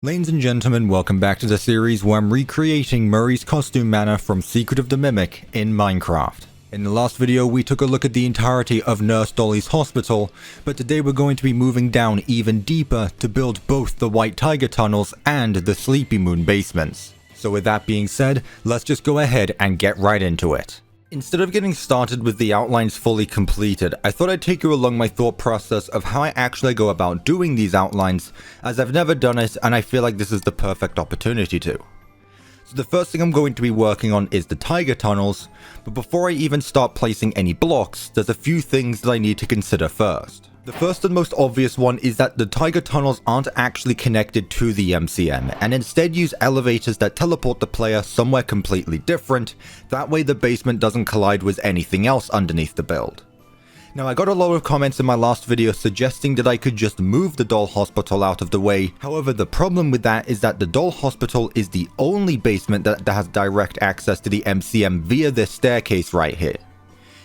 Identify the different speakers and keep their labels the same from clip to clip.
Speaker 1: Ladies and gentlemen, welcome back to the series where I'm recreating Murray's costume Manor from Secret of the Mimic in Minecraft. In the last video we took a look at the entirety of Nurse Dolly's hospital, but today we're going to be moving down even deeper to build both the White Tiger tunnels and the Sleepy Moon basements. So with that being said, let's just go ahead and get right into it. Instead of getting started with the outlines fully completed, I thought I'd take you along my thought process of how I actually go about doing these outlines, as I've never done it and I feel like this is the perfect opportunity to. So the first thing I'm going to be working on is the tiger tunnels, but before I even start placing any blocks, there's a few things that I need to consider first. The first and most obvious one is that the tiger tunnels aren't actually connected to the MCM, and instead use elevators that teleport the player somewhere completely different. That way the basement doesn't collide with anything else underneath the build. Now, I got a lot of comments in my last video suggesting that I could just move the doll hospital out of the way. However, the problem with that is that the doll hospital is the only basement that has direct access to the MCM via this staircase right here.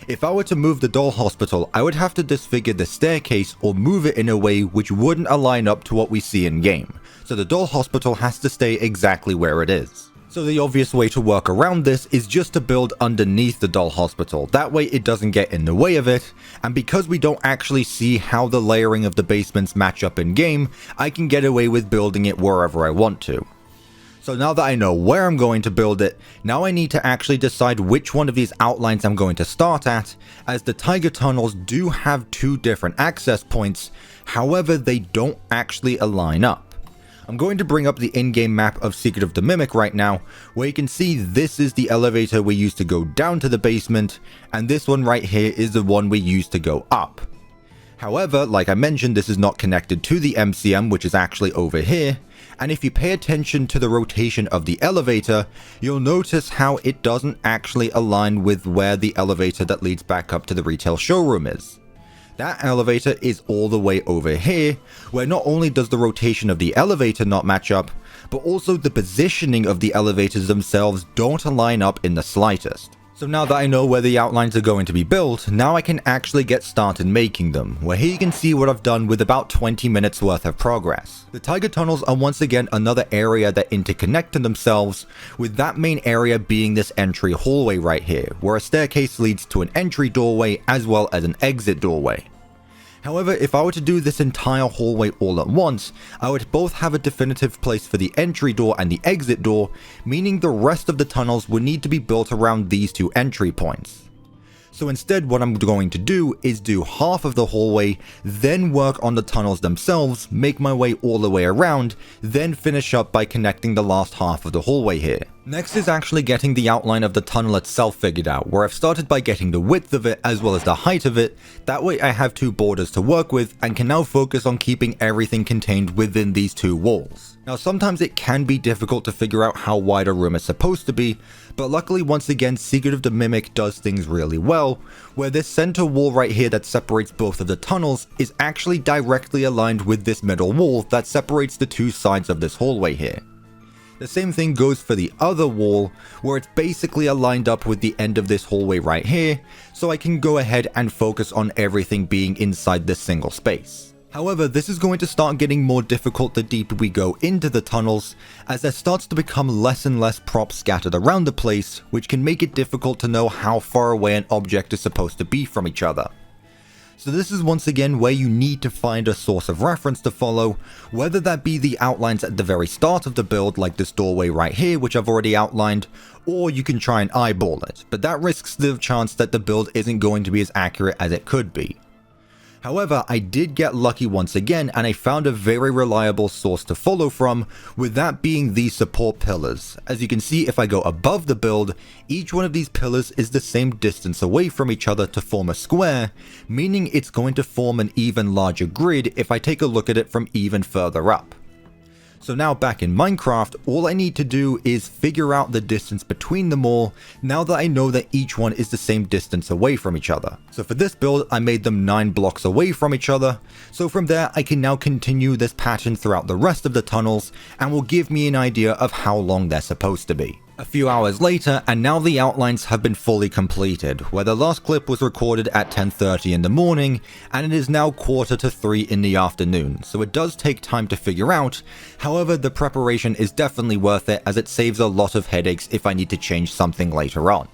Speaker 1: If I were to move the doll hospital, I would have to disfigure the staircase or move it in a way which wouldn't align up to what we see in game. So the doll hospital has to stay exactly where it is. So the obvious way to work around this is just to build underneath the doll hospital. That way it doesn't get in the way of it, and because we don't actually see how the layering of the basements match up in game, I can get away with building it wherever I want to. So now that I know where I'm going to build it, now I need to actually decide which one of these outlines I'm going to start at, as the tiger tunnels do have two different access points, however they don't actually align up. I'm going to bring up the in-game map of Secret of the Mimic right now, where you can see this is the elevator we use to go down to the basement, and this one right here is the one we use to go up. However, like I mentioned, this is not connected to the MCM, which is actually over here, and if you pay attention to the rotation of the elevator, you'll notice how it doesn't actually align with where the elevator that leads back up to the retail showroom is. That elevator is all the way over here, where not only does the rotation of the elevator not match up, but also the positioning of the elevators themselves don't align up in the slightest. So now that I know where the outlines are going to be built, now I can actually get started making them, where here you can see what I've done with about 20 minutes worth of progress. The tiger tunnels are once again another area that interconnect to themselves, with that main area being this entry hallway right here, where a staircase leads to an entry doorway as well as an exit doorway. However, if I were to do this entire hallway all at once, I would both have a definitive place for the entry door and the exit door, meaning the rest of the tunnels would need to be built around these two entry points. So instead, what I'm going to do is do half of the hallway, then work on the tunnels themselves, make my way all the way around, then finish up by connecting the last half of the hallway here. Next is actually getting the outline of the tunnel itself figured out, where I've started by getting the width of it as well as the height of it. That way I have two borders to work with and can now focus on keeping everything contained within these two walls. Now sometimes it can be difficult to figure out how wide a room is supposed to be, but luckily once again Secret of the Mimic does things really well, where this center wall right here that separates both of the tunnels is actually directly aligned with this middle wall that separates the two sides of this hallway here. The same thing goes for the other wall, where it's basically aligned up with the end of this hallway right here, so I can go ahead and focus on everything being inside this single space. However, this is going to start getting more difficult the deeper we go into the tunnels, as there starts to become less and less props scattered around the place, which can make it difficult to know how far away an object is supposed to be from each other. So this is once again where you need to find a source of reference to follow, whether that be the outlines at the very start of the build like this doorway right here which I've already outlined, or you can try and eyeball it, but that risks the chance that the build isn't going to be as accurate as it could be. However, I did get lucky once again and I found a very reliable source to follow from, with that being these support pillars. As you can see, if I go above the build, each one of these pillars is the same distance away from each other to form a square, meaning it's going to form an even larger grid if I take a look at it from even further up. So now back in Minecraft, all I need to do is figure out the distance between them all, now that I know that each one is the same distance away from each other. So for this build, I made them 9 blocks away from each other, so from there I can now continue this pattern throughout the rest of the tunnels, and will give me an idea of how long they're supposed to be. A few hours later, and now the outlines have been fully completed, where the last clip was recorded at 10:30 in the morning, and it is now 2:45 in the afternoon, so it does take time to figure out. However, the preparation is definitely worth it, as it saves a lot of headaches if I need to change something later on.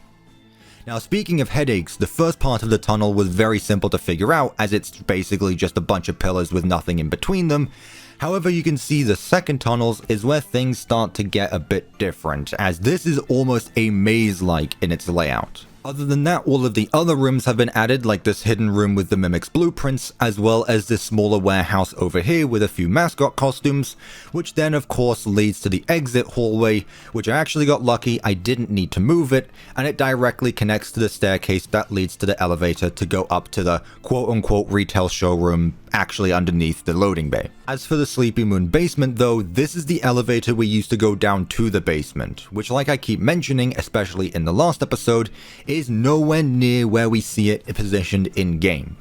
Speaker 1: Now, speaking of headaches, the first part of the tunnel was very simple to figure out, as it's basically just a bunch of pillars with nothing in between them. However, you can see the second tunnels is where things start to get a bit different, as this is almost a maze-like in its layout. Other than that, all of the other rooms have been added, like this hidden room with the Mimic's blueprints, as well as this smaller warehouse over here with a few mascot costumes, which then of course leads to the exit hallway, which I actually got lucky, I didn't need to move it, and it directly connects to the staircase that leads to the elevator to go up to the quote-unquote retail showroom actually underneath the loading bay. As for the Sleepy Moon basement though, this is the elevator we used to go down to the basement, which, like I keep mentioning, especially in the last episode, is nowhere near where we see it positioned in-game.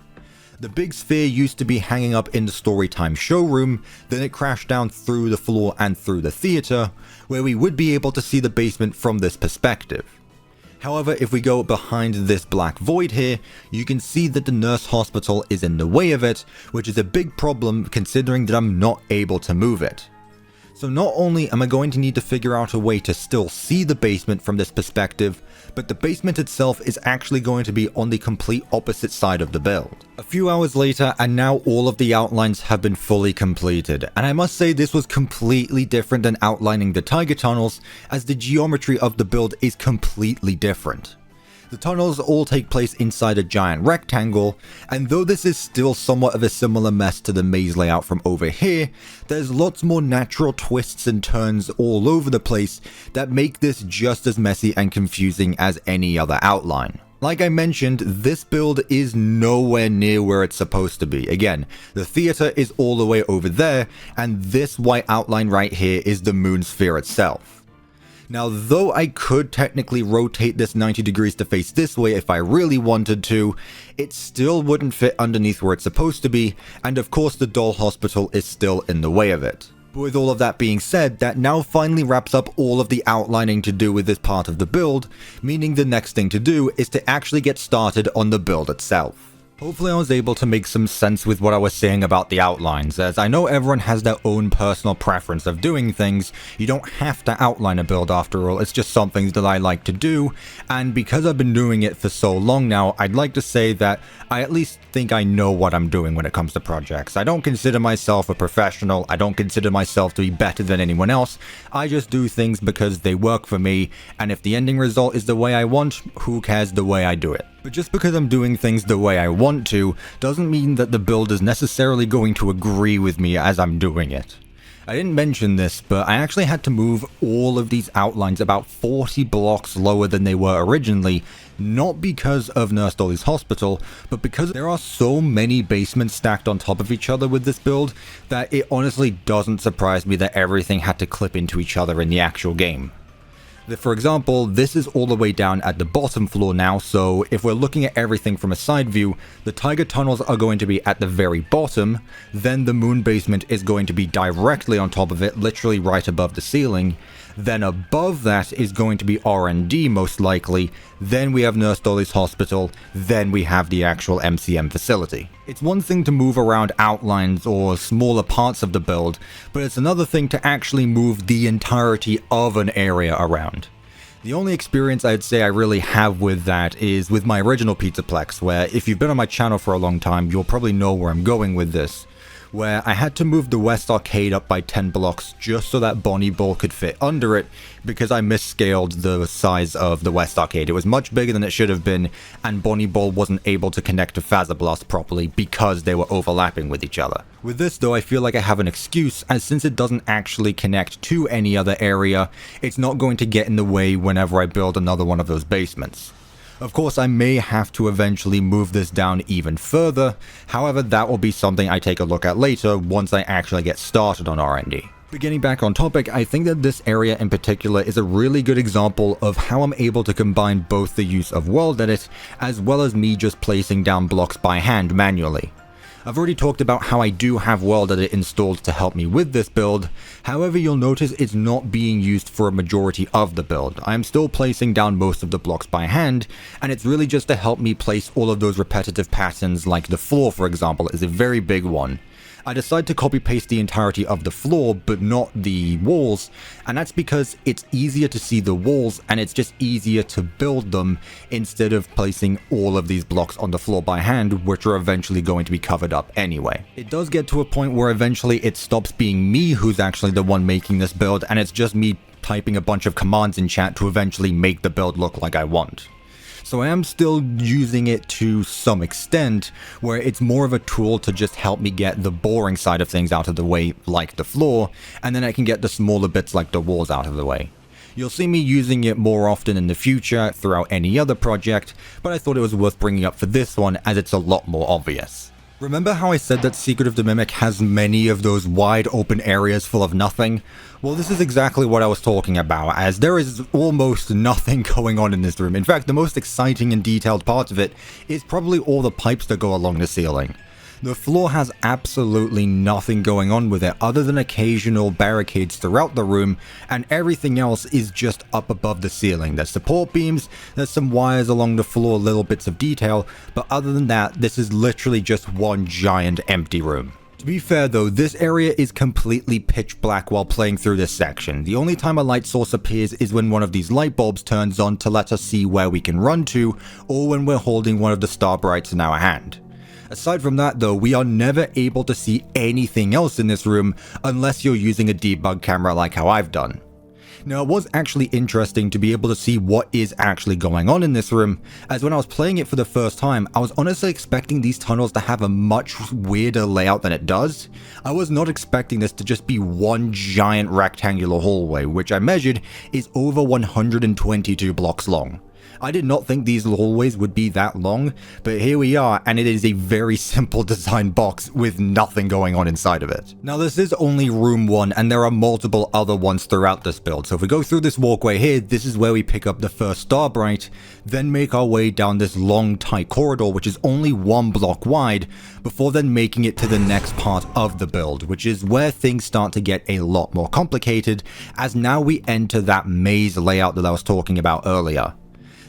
Speaker 1: The big sphere used to be hanging up in the Storytime showroom, then it crashed down through the floor and through the theater, where we would be able to see the basement from this perspective. However, if we go behind this black void here, you can see that the nurse hospital is in the way of it, which is a big problem considering that I'm not able to move it. So not only am I going to need to figure out a way to still see the basement from this perspective, but the basement itself is actually going to be on the complete opposite side of the build. A few hours later, and now all of the outlines have been fully completed, and I must say this was completely different than outlining the tiger tunnels, as the geometry of the build is completely different. The tunnels all take place inside a giant rectangle, and though this is still somewhat of a similar mess to the maze layout from over here, there's lots more natural twists and turns all over the place that make this just as messy and confusing as any other outline. Like I mentioned, this build is nowhere near where it's supposed to be. Again, the theater is all the way over there, and this white outline right here is the moon sphere itself. Now, though I could technically rotate this 90 degrees to face this way if I really wanted to, it still wouldn't fit underneath where it's supposed to be, and of course the doll hospital is still in the way of it. But with all of that being said, that now finally wraps up all of the outlining to do with this part of the build, meaning the next thing to do is to actually get started on the build itself. Hopefully I was able to make some sense with what I was saying about the outlines, as I know everyone has their own personal preference of doing things. You don't have to outline a build after all, it's just something that I like to do, and because I've been doing it for so long now, I'd like to say that I at least think I know what I'm doing when it comes to projects. I don't consider myself a professional, I don't consider myself to be better than anyone else, I just do things because they work for me, and if the ending result is the way I want, who cares the way I do it. But just because I'm doing things the way I want to, doesn't mean that the build is necessarily going to agree with me as I'm doing it. I didn't mention this, but I actually had to move all of these outlines about 40 blocks lower than they were originally, not because of Nurse Dolly's hospital, but because there are so many basements stacked on top of each other with this build, that it honestly doesn't surprise me that everything had to clip into each other in the actual game. For example, this is all the way down at the bottom floor now, so if we're looking at everything from a side view, the tiger tunnels are going to be at the very bottom, then the moon basement is going to be directly on top of it, literally right above the ceiling, then above that is going to be R&D most likely, then we have Nurse Dolly's hospital, then we have the actual MCM facility. It's one thing to move around outlines or smaller parts of the build, but it's another thing to actually move the entirety of an area around. The only experience I'd say I really have with that is with my original PizzaPlex, where if you've been on my channel for a long time, you'll probably know where I'm going with this. Where I had to move the West Arcade up by 10 blocks just so that Bonnie Ball could fit under it, because I misscaled the size of the West Arcade. It was much bigger than it should have been, and Bonnie Ball wasn't able to connect to Fazablast properly because they were overlapping with each other. With this though, I feel like I have an excuse, as since it doesn't actually connect to any other area, it's not going to get in the way whenever I build another one of those basements. Of course, I may have to eventually move this down even further, however that will be something I take a look at later once I actually get started on R&D. But getting back on topic, I think that this area in particular is a really good example of how I'm able to combine both the use of World Edit as well as me just placing down blocks by hand manually. I've already talked about how I do have World Edit installed to help me with this build, however you'll notice it's not being used for a majority of the build. I am still placing down most of the blocks by hand, and it's really just to help me place all of those repetitive patterns, like the floor for example is a very big one. I decided to copy paste the entirety of the floor but not the walls, and that's because it's easier to see the walls and it's just easier to build them instead of placing all of these blocks on the floor by hand, which are eventually going to be covered up anyway. It does get to a point where eventually it stops being me who's actually the one making this build and it's just me typing a bunch of commands in chat to eventually make the build look like I want. So I am still using it to some extent, where it's more of a tool to just help me get the boring side of things out of the way, like the floor, and then I can get the smaller bits like the walls out of the way. You'll see me using it more often in the future throughout any other project, but I thought it was worth bringing up for this one as it's a lot more obvious. Remember how I said that Secret of the Mimic has many of those wide open areas full of nothing? Well, this is exactly what I was talking about, as there is almost nothing going on in this room. In fact, the most exciting and detailed part of it is probably all the pipes that go along the ceiling. The floor has absolutely nothing going on with it other than occasional barricades throughout the room, and everything else is just up above the ceiling. There's support beams, there's some wires along the floor, little bits of detail, but other than that, this is literally just one giant empty room. To be fair though, this area is completely pitch black while playing through this section. The only time a light source appears is when one of these light bulbs turns on to let us see where we can run to, or when we're holding one of the star brights in our hand. Aside from that though, we are never able to see anything else in this room unless you're using a debug camera like how I've done. Now, it was actually interesting to be able to see what is actually going on in this room, as when I was playing it for the first time, I was honestly expecting these tunnels to have a much weirder layout than it does. I was not expecting this to just be one giant rectangular hallway, which I measured is over 122 blocks long. I did not think these hallways would be that long, but here we are, and it is a very simple design box with nothing going on inside of it. Now, this is only room 1, and there are multiple other ones throughout this build. So if we go through this walkway here, this is where we pick up the first star bright, then make our way down this long tight corridor, which is only 1 block wide, before then making it to the next part of the build, which is where things start to get a lot more complicated, as now we enter that maze layout that I was talking about earlier.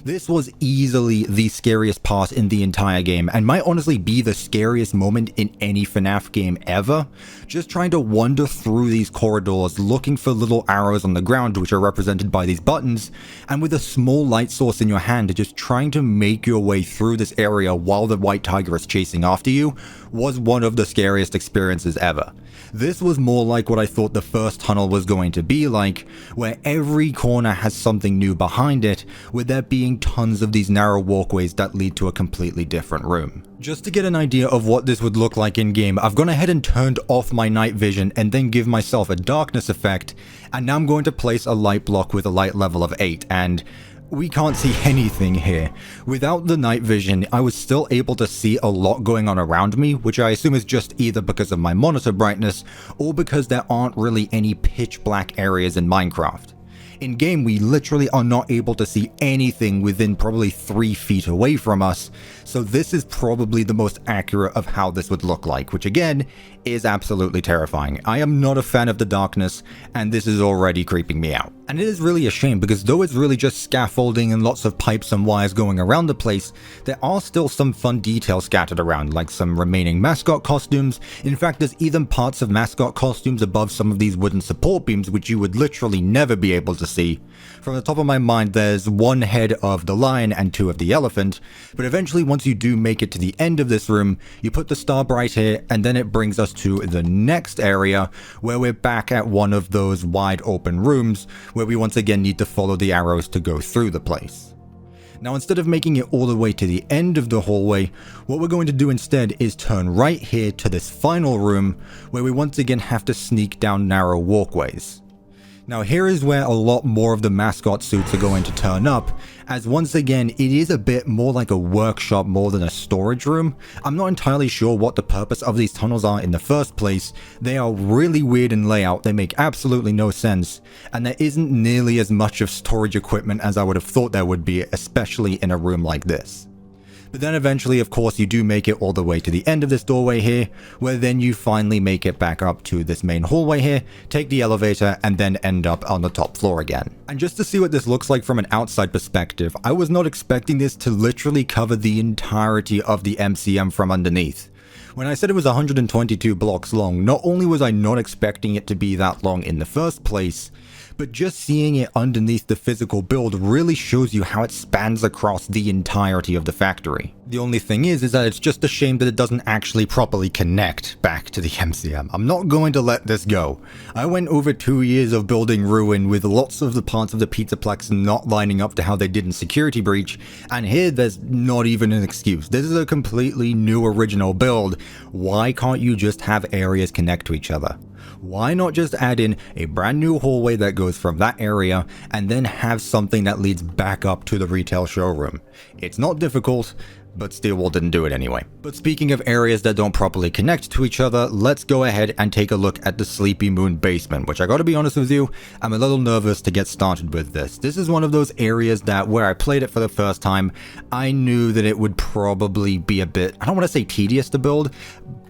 Speaker 1: This was easily the scariest part in the entire game, and might honestly be the scariest moment in any FNAF game ever. Just trying to wander through these corridors, looking for little arrows on the ground which are represented by these buttons, and with a small light source in your hand, just trying to make your way through this area while the white tiger is chasing after you, was one of the scariest experiences ever. This was more like what I thought the first tunnel was going to be like, where every corner has something new behind it, with there being tons of these narrow walkways that lead to a completely different room. Just to get an idea of what this would look like in game, I've gone ahead and turned off my night vision and then give myself a darkness effect, and now I'm going to place a light block with a light level of 8, and we can't see anything here. Without the night vision, I was still able to see a lot going on around me, which I assume is just either because of my monitor brightness, or because there aren't really any pitch black areas in Minecraft. In game, we literally are not able to see anything within probably 3 feet away from us, so this is probably the most accurate of how this would look like, which again, is absolutely terrifying. I am not a fan of the darkness, and this is already creeping me out. And it is really a shame, because though it's really just scaffolding and lots of pipes and wires going around the place, there are still some fun details scattered around, like some remaining mascot costumes. In fact, there's even parts of mascot costumes above some of these wooden support beams, which you would literally never be able to see. From the top of my mind, there's 1 head of the lion and 2 of the elephant, but eventually once you do make it to the end of this room, you put the star bright here, and then it brings us to the next area, where we're back at one of those wide open rooms, where we once again need to follow the arrows to go through the place. Now, instead of making it all the way to the end of the hallway, what we're going to do instead is turn right here to this final room, where we once again have to sneak down narrow walkways. Now, here is where a lot more of the mascot suits are going to turn up, as once again, it is a bit more like a workshop more than a storage room. I'm not entirely sure what the purpose of these tunnels are in the first place. They are really weird in layout, they make absolutely no sense, and there isn't nearly as much of storage equipment as I would have thought there would be, especially in a room like this. But then eventually, of course, you do make it all the way to the end of this doorway here, where then you finally make it back up to this main hallway here, take the elevator, and then end up on the top floor again. And just to see what this looks like from an outside perspective, I was not expecting this to literally cover the entirety of the MCM from underneath. When I said it was 122 blocks long, not only was I not expecting it to be that long in the first place, but just seeing it underneath the physical build really shows you how it spans across the entirety of the factory. The only thing is that it's just a shame that it doesn't actually properly connect back to the MCM. I'm not going to let this go. I went over 2 years of building Ruin with lots of the parts of the pizzaplex not lining up to how they did in Security Breach, and here there's not even an excuse. This is a completely new original build. Why can't you just have areas connect to each other? Why not just add in a brand new hallway that goes from that area and then have something that leads back up to the retail showroom? It's not difficult, but Steelwall didn't do it anyway. But speaking of areas that don't properly connect to each other, let's go ahead and take a look at the Sleepy Moon basement, which I gotta be honest with you, I'm a little nervous to get started with this. This is one of those areas that where I played it for the first time, I knew that it would probably be a bit, I don't want to say tedious to build,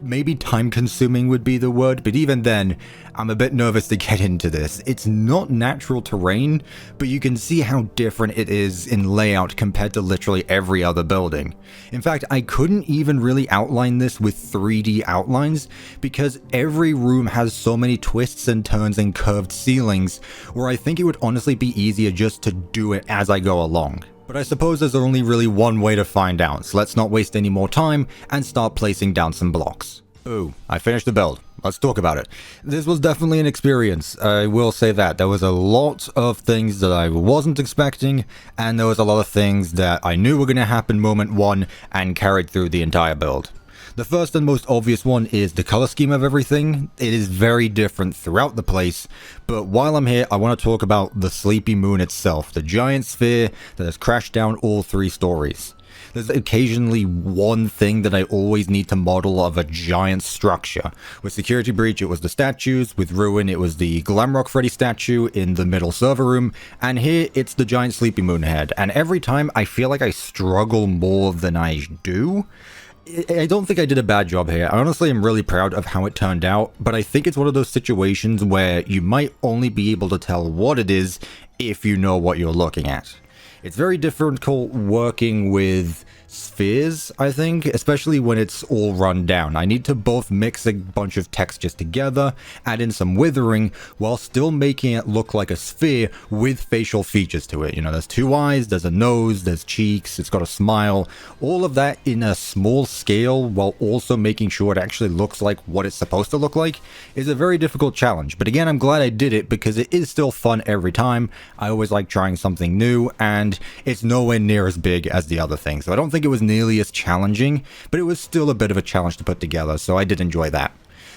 Speaker 1: maybe time consuming would be the word, but even then, I'm a bit nervous to get into this. It's not natural terrain, but you can see how different it is in layout compared to literally every other building. In fact, I couldn't even really outline this with 3D outlines because every room has so many twists and turns and curved ceilings where I think it would honestly be easier just to do it as I go along. But I suppose there's only really one way to find out, so let's not waste any more time and start placing down some blocks. Ooh, I finished the build. Let's talk about it. This was definitely an experience, I will say that. There was a lot of things that I wasn't expecting, and there was a lot of things that I knew were going to happen moment one and carried through the entire build. The first and most obvious one is the color scheme of everything. It is very different throughout the place, but while I'm here, I want to talk about the Sleepy Moon itself, the giant sphere that has crashed down all 3 stories. There's occasionally one thing that I always need to model of a giant structure. With Security Breach, it was the statues. With Ruin, it was the Glamrock Freddy statue in the middle server room. And here, it's the giant Sleepy Moon head. And every time, I feel like I struggle more than I do. I don't think I did a bad job here. I honestly am really proud of how it turned out, but I think it's one of those situations where you might only be able to tell what it is if you know what you're looking at. It's very difficult working with spheres, I think, especially when it's all run down. I need to both mix a bunch of textures together, add in some withering, while still making it look like a sphere with facial features to it. You know, there's 2 eyes, there's a nose, there's cheeks, it's got a smile, all of that in a small scale while also making sure it actually looks like what it's supposed to look like is a very difficult challenge. But again, I'm glad I did it because it is still fun every time. I always like trying something new, and it's nowhere near as big as the other things. So I don't think it was nearly as challenging, but it was still a bit of a challenge to put together, so I did enjoy that.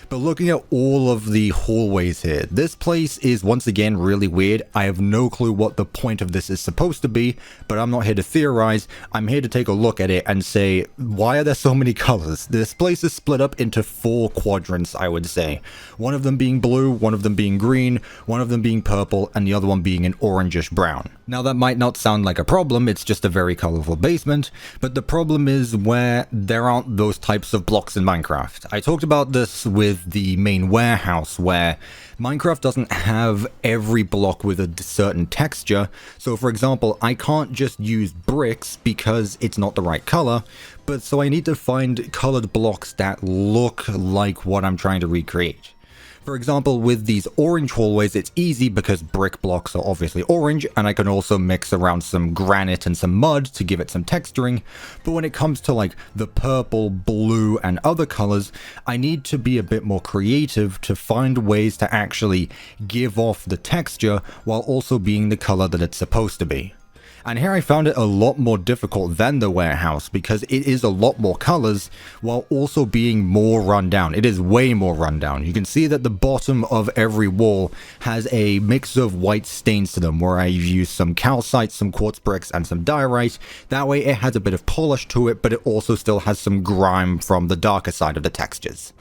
Speaker 1: But looking at all of the hallways here, this place is once again really weird. I have no clue what the point of this is supposed to be, but I'm not here to theorize. I'm here to take a look at it and say, why are there so many colors? This place is split up into 4 quadrants, I would say. One of them being blue, one of them being green, one of them being purple, and the other one being an orangish brown. Now that might not sound like a problem, it's just a very colorful basement, but the problem is where there aren't those types of blocks in Minecraft. I talked about this with the main warehouse, where Minecraft doesn't have every block with a certain texture. So for example, I can't just use bricks because it's not the right color, but so I need to find colored blocks that look like what I'm trying to recreate. For example, with these orange hallways, it's easy because brick blocks are obviously orange, and I can also mix around some granite and some mud to give it some texturing. But when it comes to like the purple, blue, and other colors, I need to be a bit more creative to find ways to actually give off the texture while also being the color that it's supposed to be. And here I found it a lot more difficult than the warehouse because it is a lot more colors while also being more run down. It is way more run down. You can see that the bottom of every wall has a mix of white stains to them where I've used some calcite, some quartz bricks, and some diorite. That way it has a bit of polish to it, but it also still has some grime from the darker side of the textures.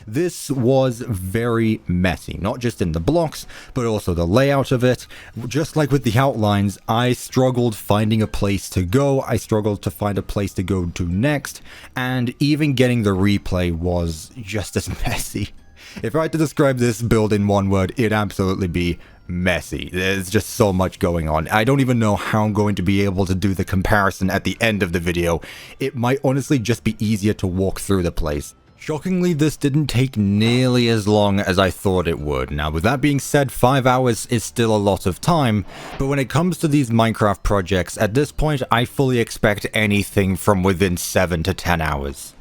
Speaker 1: This was very messy, not just in the blocks, but also the layout of it. Just like with the outlines, I struggled finding a place to go, I struggled to find a place to go to next, and even getting the replay was just as messy. If I had to describe this build in one word, it'd absolutely be messy. There's just so much going on. I don't even know how I'm going to be able to do the comparison at the end of the video. It might honestly just be easier to walk through the place. Shockingly, this didn't take nearly as long as I thought it would. Now, with that being said, 5 hours is still a lot of time, but when it comes to these Minecraft projects, at this point, I fully expect anything from within 7 to 10 hours.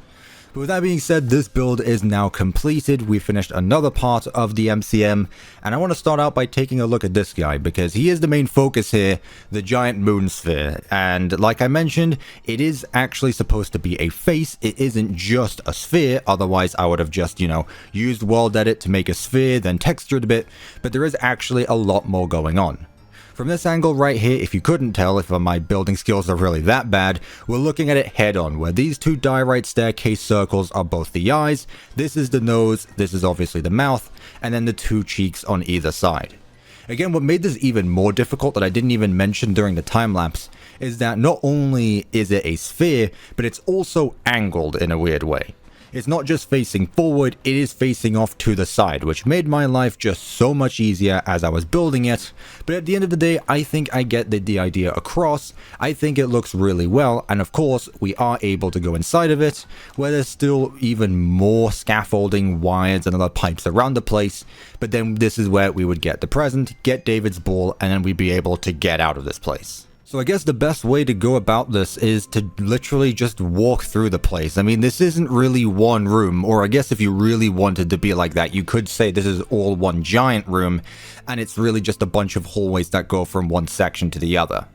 Speaker 1: But with that being said, this build is now completed. We finished another part of the MCM, and I want to start out by taking a look at this guy, because he is the main focus here, the giant moon sphere. And like I mentioned, it is actually supposed to be a face. It isn't just a sphere, otherwise I would have just, used World Edit to make a sphere, then textured a bit, but there is actually a lot more going on. From this angle right here, if you couldn't tell if my building skills are really that bad, we're looking at it head on, where these two diorite staircase circles are both the eyes, this is the nose, this is obviously the mouth, and then the two cheeks on either side. Again, what made this even more difficult that I didn't even mention during the time-lapse is that not only is it a sphere, but it's also angled in a weird way. It's not just facing forward, it is facing off to the side, which made my life just so much easier as I was building it. But at the end of the day, I think I get the idea across. I think it looks really well, and of course, we are able to go inside of it, where there's still even more scaffolding, wires, and other pipes around the place. But then this is where we would get the present, get David's ball, and then we'd be able to get out of this place. So I guess the best way to go about this is to literally just walk through the place. I mean, this isn't really one room, or I guess if you really wanted to be like that, you could say this is all one giant room, and it's really just a bunch of hallways that go from one section to the other.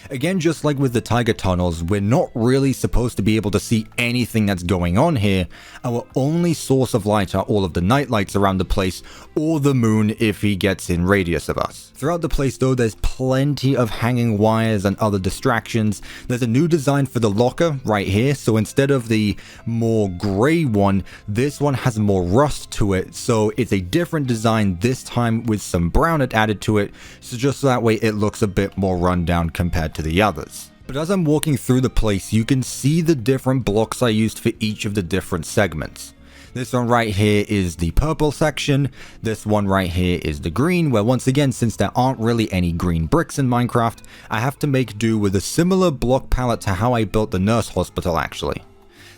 Speaker 1: Again, just like with the tiger tunnels, we're not really supposed to be able to see anything that's going on here. Our only source of light are all of the night lights around the place, or the moon if he gets in radius of us. Throughout the place though, there's plenty of hanging wires and other distractions. There's a new design for the locker right here, so instead of the more grey one, this one has more rust to it, so it's a different design this time with some brown added to it, so just so that way it looks a bit more run down compared to the others. But as I'm walking through the place, you can see the different blocks I used for each of the different segments. This one right here is the purple section, this one right here is the green, where once again, since there aren't really any green bricks in Minecraft, I have to make do with a similar block palette to how I built the nurse hospital actually.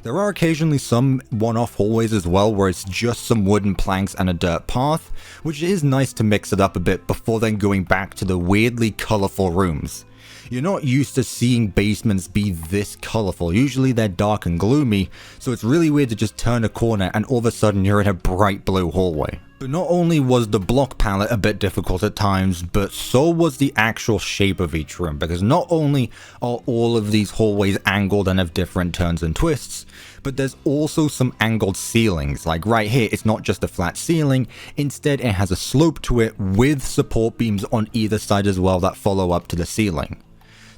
Speaker 1: There are occasionally some one-off hallways as well where it's just some wooden planks and a dirt path, which is nice to mix it up a bit before then going back to the weirdly colourful rooms. You're not used to seeing basements be this colorful. Usually they're dark and gloomy, so it's really weird to just turn a corner and all of a sudden you're in a bright blue hallway. But not only was the block palette a bit difficult at times, but so was the actual shape of each room, because not only are all of these hallways angled and have different turns and twists, but there's also some angled ceilings. Like right here, it's not just a flat ceiling, instead it has a slope to it with support beams on either side as well that follow up to the ceiling.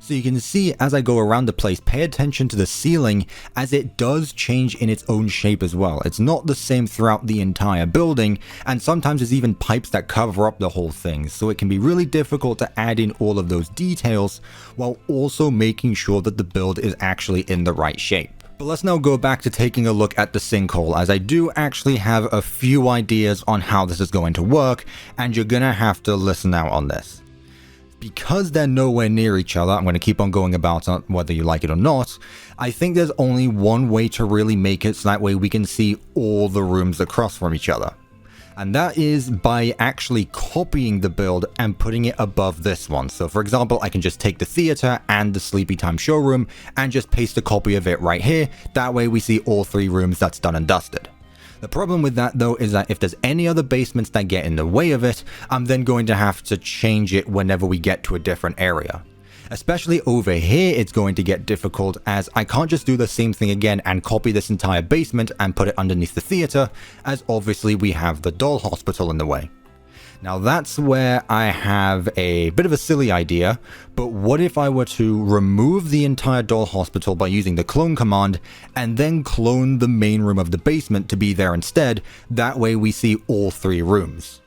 Speaker 1: So you can see as I go around the place, pay attention to the ceiling as it does change in its own shape as well. It's not the same throughout the entire building, and sometimes there's even pipes that cover up the whole thing, so it can be really difficult to add in all of those details while also making sure that the build is actually in the right shape. But let's now go back to taking a look at the sinkhole, as I do actually have a few ideas on how this is going to work, and you're gonna have to listen out on this. Because they're nowhere near each other, I'm going to keep on going about it whether you like it or not, I think there's only one way to really make it so that way we can see all the rooms across from each other. And that is by actually copying the build and putting it above this one. So for example, I can just take the theater and the sleepy time showroom and just paste a copy of it right here. That way we see all three rooms that's done and dusted. The problem with that though is that if there's any other basements that get in the way of it, I'm then going to have to change it whenever we get to a different area. Especially over here, it's going to get difficult as I can't just do the same thing again and copy this entire basement and put it underneath the theater, as obviously we have the doll hospital in the way. Now that's where I have a bit of a silly idea, but what if I were to remove the entire doll hospital by using the clone command, and then clone the main room of the basement to be there instead, that way we see all 3 rooms.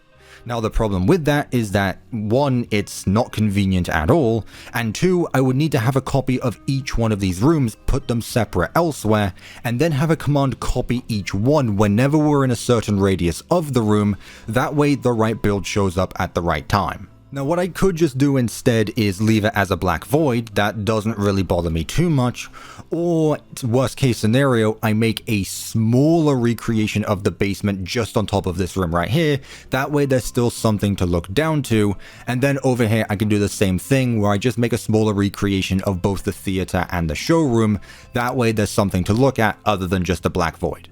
Speaker 1: Now the problem with that is that 1, it's not convenient at all, and 2, I would need to have a copy of each one of these rooms, put them separate elsewhere, and then have a command copy each one whenever we're in a certain radius of the room, that way the right build shows up at the right time. Now what I could just do instead is leave it as a black void, that doesn't really bother me too much, or worst case scenario, I make a smaller recreation of the basement just on top of this room right here, that way there's still something to look down to, and then over here I can do the same thing where I just make a smaller recreation of both the theater and the showroom, that way there's something to look at other than just a black void.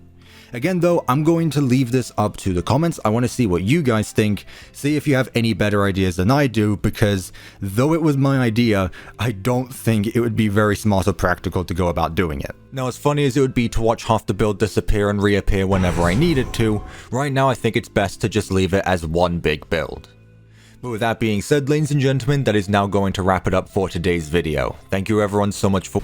Speaker 1: Again though, I'm going to leave this up to the comments. I want to see what you guys think, see if you have any better ideas than I do, because though it was my idea, I don't think it would be very smart or practical to go about doing it. Now as funny as it would be to watch half the build disappear and reappear whenever I need it to, right now I think it's best to just leave it as one big build. But with that being said, ladies and gentlemen, that is now going to wrap it up for today's video. Thank you everyone so much for